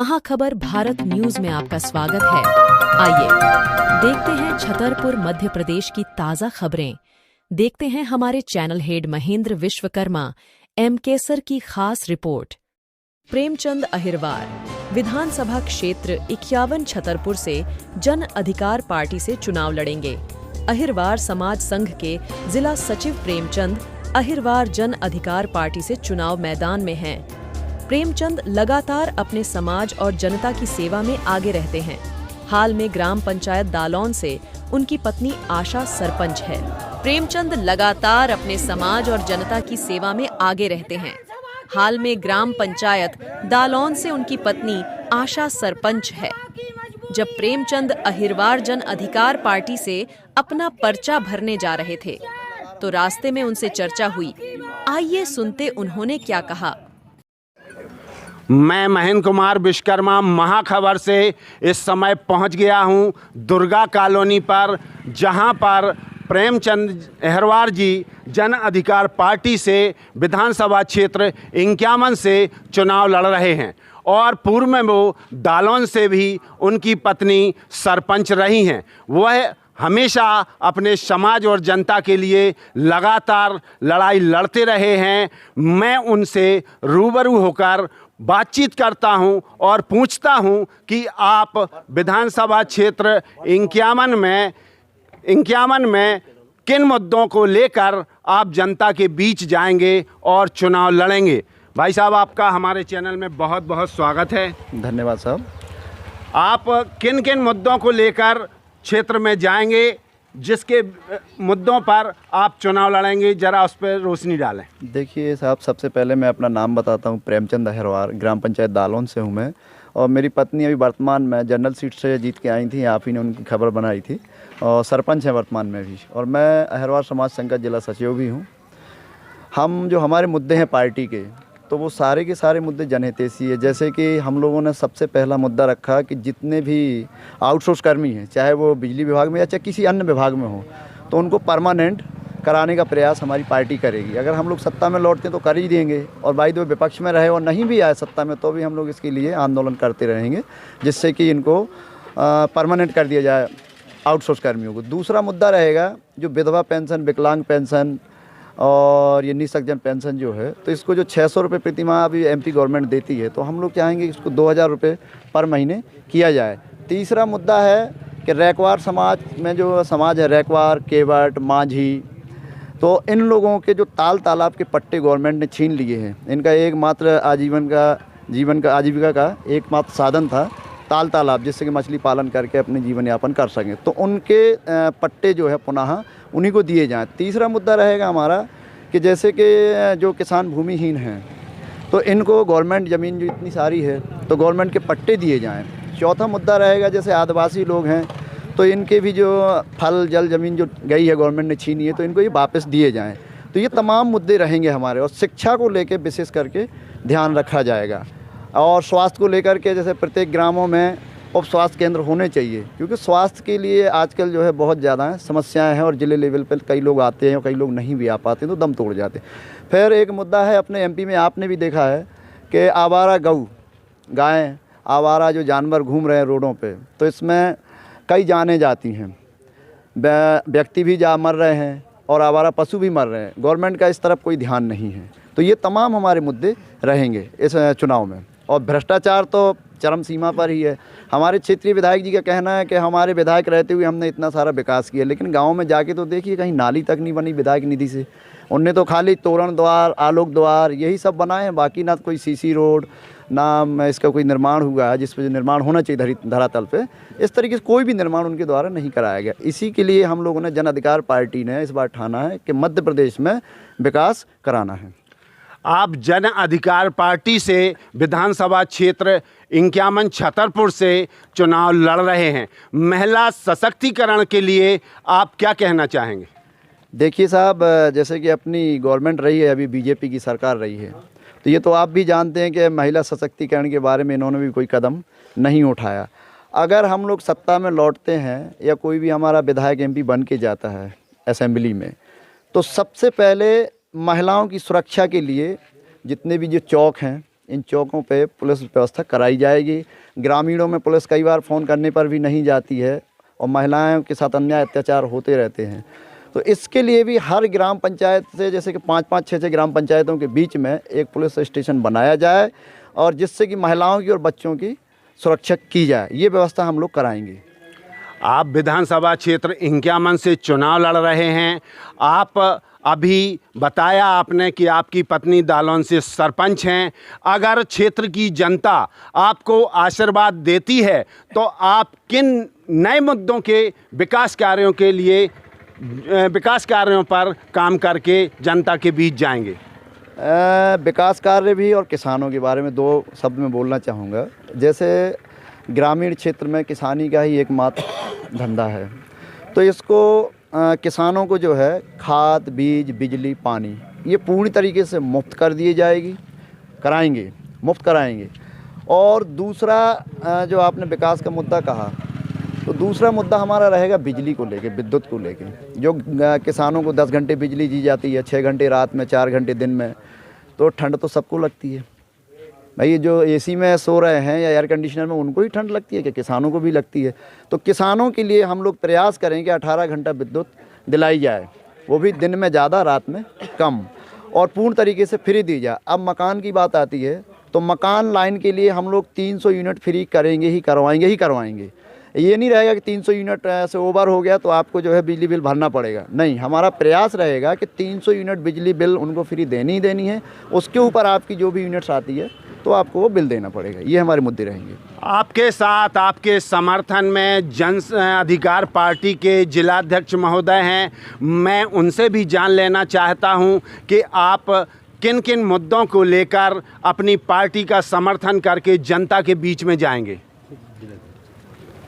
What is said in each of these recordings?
महाखबर Bharat news में आपका स्वागत है। आइए देखते हैं छतरपुर मध्य प्रदेश की ताजा खबरें। देखते हैं हमारे channel head Mahendra Vishwakarma M Kesar की खास रिपोर्ट। प्रेमचंद अहिरवार विधानसभा क्षेत्र 51 छतरपुर से जन अधिकार पार्टी से चुनाव लड़ेंगे। अहिरवार समाज संघ के जिला सचिव प्रेमचंद अहिरवार जन अधिकार पार्टी से चुनाव मैदान में हैं। प्रेमचंद लगातार अपने समाज और जनता की सेवा में आगे रहते हैं। हाल में ग्राम पंचायत दालौन से उनकी पत्नी आशा सरपंच है। प्रेमचंद लगातार अपने समाज और जनता की सेवा में आगे रहते हैं। हाल में ग्राम पंचायत दालौन से उनकी पत्नी आशा सरपंच है। जब प्रेमचंद अहिरवार जन अधिकार पार्टी से अपना पर्चा भरने जा रहे थे तो रास्ते में उनसे चर्चा हुई। आइए सुनते उन्होंने क्या कहा। मैं महेंद्र कुमार विश्वकर्मा महाखबर से इस समय पहुंच गया हूं दुर्गा कॉलोनी पर, जहां पर प्रेमचंद अहिरवार जी जन अधिकार पार्टी से विधानसभा क्षेत्र 51 से चुनाव लड़ रहे हैं और पूर्व में वो दालौन से भी उनकी पत्नी सरपंच रही हैं। वह हमेशा अपने समाज और जनता के लिए लगातार लड़ाई लड़ते रहे हैं। मैं उनसे रूबरू होकर बातचीत करता हूं और पूछता हूं कि आप विधानसभा क्षेत्र 51 में किन मुद्दों को लेकर आप जनता के बीच जाएंगे और चुनाव लड़ेंगे। भाई साहब, आपका हमारे चैनल में बहुत बहुत स्वागत है। धन्यवाद साहब। आप किन किन मुद्दों को लेकर क्षेत्र में जाएंगे, जिसके मुद्दों पर आप चुनाव लड़ेंगे, जरा उस पर रोशनी डालें। देखिए साहब, सबसे पहले मैं अपना नाम बताता हूँ। प्रेमचंद अहिरवार, ग्राम पंचायत दालौन से हूँ मैं, और मेरी पत्नी अभी वर्तमान में जनरल सीट से जीत के आई थी। आप ही ने उनकी खबर बनाई थी, और सरपंच हैं वर्तमान में भी, और मैं अहिरवार समाज संघ का जिला सचिव भी हूँ। हमारे मुद्दे हैं पार्टी के, तो वो सारे के सारे मुद्दे जनहितैषी है। जैसे कि हम लोगों ने सबसे पहला मुद्दा रखा कि जितने भी आउटसोर्स कर्मी हैं, चाहे वो बिजली विभाग में या चाहे किसी अन्य विभाग में हो, तो उनको परमानेंट कराने का प्रयास हमारी पार्टी करेगी। अगर हम लोग सत्ता में लौटते हैं तो कर ही देंगे, और भाई दो विपक्ष में रहे और नहीं भी आए सत्ता में तो भी हम लोग इसके लिए आंदोलन करते रहेंगे, जिससे कि इनको परमानेंट कर दिया जाए आउटसोर्स कर्मियों को। दूसरा मुद्दा रहेगा जो विधवा पेंशन, विकलांग पेंशन और ये निःसज्जन पेंशन जो है, तो इसको जो 600 रुपये प्रतिमाह अभी एमपी गवर्नमेंट देती है, तो हम लोग चाहेंगे इसको 2000 रुपये पर महीने किया जाए। तीसरा मुद्दा है कि रैकवार समाज में जो समाज है, रैकवार, केवट, माझी, तो इन लोगों के जो तालाब के पट्टे गवर्नमेंट ने छीन लिए हैं। इनका एकमात्र आजीविका का एकमात्र साधन था तालाब, जिससे कि मछली पालन करके अपने जीवन यापन कर सकें, तो उनके पट्टे जो है पुनः उन्हीं को दिए जाएं। तीसरा मुद्दा रहेगा हमारा कि जैसे कि जो किसान भूमिहीन हैं, तो इनको गवर्नमेंट ज़मीन जो इतनी सारी है तो गवर्नमेंट के पट्टे दिए जाएं। चौथा मुद्दा रहेगा जैसे आदिवासी लोग हैं, तो इनके भी जो फल जल ज़मीन जो गई है गवर्नमेंट ने छीनी है, तो इनको ये वापस दिए जाएँ। तो ये तमाम मुद्दे रहेंगे हमारे, और शिक्षा को लेकर विशेष करके ध्यान रखा जाएगा। और स्वास्थ्य को लेकर के जैसे प्रत्येक ग्रामों में उप स्वास्थ्य केंद्र होने चाहिए, क्योंकि स्वास्थ्य के लिए आजकल जो है बहुत ज़्यादा समस्याएं हैं, और ज़िले लेवल पर कई लोग आते हैं और कई लोग नहीं भी आ पाते तो दम तोड़ जाते हैं। फिर एक मुद्दा है अपने एमपी में, आपने भी देखा है कि आवारा गायें, आवारा जो जानवर घूम रहे हैं रोडों पे, तो इसमें कई जानें जाती हैं, व्यक्ति भी मर रहे हैं और आवारा पशु भी मर रहे हैं। गवर्नमेंट का इस तरफ कोई ध्यान नहीं है। तो ये तमाम हमारे मुद्दे रहेंगे इस चुनाव में। और भ्रष्टाचार तो चरम सीमा पर ही है। हमारे क्षेत्रीय विधायक जी का कहना है कि हमारे विधायक रहते हुए हमने इतना सारा विकास किया, लेकिन गांव में जाके तो देखिए कहीं नाली तक नहीं बनी विधायक निधि से। उनने तो खाली तोरण द्वार, आलोक द्वार यही सब बनाए हैं, बाकी ना कोई सीसी रोड, ना इसका कोई निर्माण हुआ है जिस पर निर्माण होना चाहिए धरातल पे। इस तरीके से कोई भी निर्माण उनके द्वारा नहीं कराया गया। इसी के लिए हम लोगों ने जन अधिकार पार्टी ने इस बार ठाना है कि मध्य प्रदेश में विकास कराना है। आप जन अधिकार पार्टी से विधानसभा क्षेत्र 51 छतरपुर से चुनाव लड़ रहे हैं। महिला सशक्तिकरण के लिए आप क्या कहना चाहेंगे? देखिए साहब, जैसे कि अपनी गवर्नमेंट रही है, अभी बीजेपी की सरकार रही है, तो ये तो आप भी जानते हैं कि महिला सशक्तिकरण के बारे में इन्होंने भी कोई कदम नहीं उठाया। अगर हम लोग सत्ता में लौटते हैं या कोई भी हमारा विधायक एमपी बन के जाता है असेंबली में, तो सबसे पहले महिलाओं की सुरक्षा के लिए जितने भी जो चौक हैं इन चौकों पे पुलिस व्यवस्था कराई जाएगी। ग्रामीणों में पुलिस कई बार फ़ोन करने पर भी नहीं जाती है और महिलाओं के साथ अन्याय अत्याचार होते रहते हैं। तो इसके लिए भी हर ग्राम पंचायत से, जैसे कि 5-5, 6-6 ग्राम पंचायतों के बीच में एक पुलिस स्टेशन बनाया जाए और जिससे कि महिलाओं की और बच्चों की सुरक्षा की जाए, ये व्यवस्था हम लोग कराएंगे। आप विधानसभा क्षेत्र इंक्यामन से चुनाव लड़ रहे हैं। आप अभी बताया आपने कि आपकी पत्नी दालोन से सरपंच हैं। अगर क्षेत्र की जनता आपको आशीर्वाद देती है तो आप किन नए मुद्दों के विकास कार्यों पर काम करके जनता के बीच जाएंगे? विकास कार्य भी और किसानों के बारे में 2 शब्द में बोलना चाहूँगा। जैसे ग्रामीण क्षेत्र में किसानी का ही एकमात्र धंधा है, तो इसको किसानों को जो है खाद, बीज, बिजली, पानी ये पूरी तरीके से मुफ्त कर दिए कराएंगे, मुफ्त कराएंगे। और दूसरा जो आपने विकास का मुद्दा कहा, तो दूसरा मुद्दा हमारा रहेगा बिजली को लेके, विद्युत को लेके। जो किसानों को 10 घंटे बिजली दी जाती है, 6 घंटे रात में, 4 घंटे दिन में, तो ठंड तो सबको लगती है भाई। जो एसी में सो रहे हैं या एयर कंडीशनर में, उनको ही ठंड लगती है कि किसानों को भी लगती है। तो किसानों के लिए हम लोग प्रयास करें कि 18 घंटा विद्युत दिलाई जाए, वो भी दिन में ज़्यादा, रात में कम, और पूर्ण तरीके से फ्री दी जाए। अब मकान की बात आती है तो मकान लाइन के लिए हम लोग 300 यूनिट फ्री करेंगे, करवाएंगे। ये नहीं रहेगा कि 300 यूनिट से ओवर हो गया तो आपको जो है बिजली बिल भरना पड़ेगा। नहीं, हमारा प्रयास रहेगा कि 300 यूनिट बिजली बिल उनको फ्री देनी ही देनी है। उसके ऊपर आपकी जो भी यूनिट्स आती है तो आपको वो बिल देना पड़ेगा। ये हमारे मुद्दे रहेंगे। आपके साथ आपके समर्थन में जन अधिकार पार्टी के जिलाध्यक्ष महोदय हैं। मैं उनसे भी जान लेना चाहता हूं कि आप किन किन मुद्दों को लेकर अपनी पार्टी का समर्थन करके जनता के बीच में जाएंगे।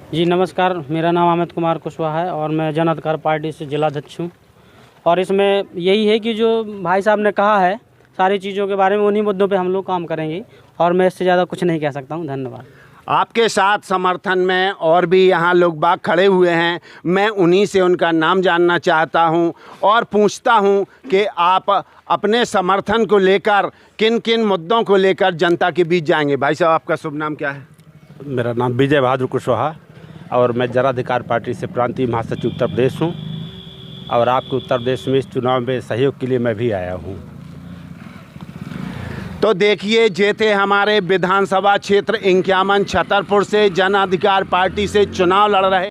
जी नमस्कार, मेरा नाम अमित कुमार कुशवाहा है और मैं जन अधिकार पार्टी से जिलाध्यक्ष हूँ। और इसमें यही है कि जो भाई साहब ने कहा है सारी चीज़ों के बारे में, उन्हीं मुद्दों पे हम लोग काम करेंगे और मैं इससे ज़्यादा कुछ नहीं कह सकता हूँ। धन्यवाद। आपके साथ समर्थन में और भी यहाँ लोग बाग खड़े हुए हैं। मैं उन्हीं से उनका नाम जानना चाहता हूँ और पूछता हूँ कि आप अपने समर्थन को लेकर किन किन मुद्दों को लेकर जनता के बीच जाएंगे। भाई साहब, आपका शुभ नाम क्या है? मेरा नाम विजय बहादुर कुशवाहा और मैं जन अधिकार पार्टी से प्रांतीय महासचिव उत्तर प्रदेश हूँ और आपके उत्तर प्रदेश में इस चुनाव में सहयोग के लिए मैं भी आया हूँ। तो देखिए, जे थे हमारे विधानसभा क्षेत्र इंक्यामन छतरपुर से जन अधिकार पार्टी से चुनाव लड़ रहे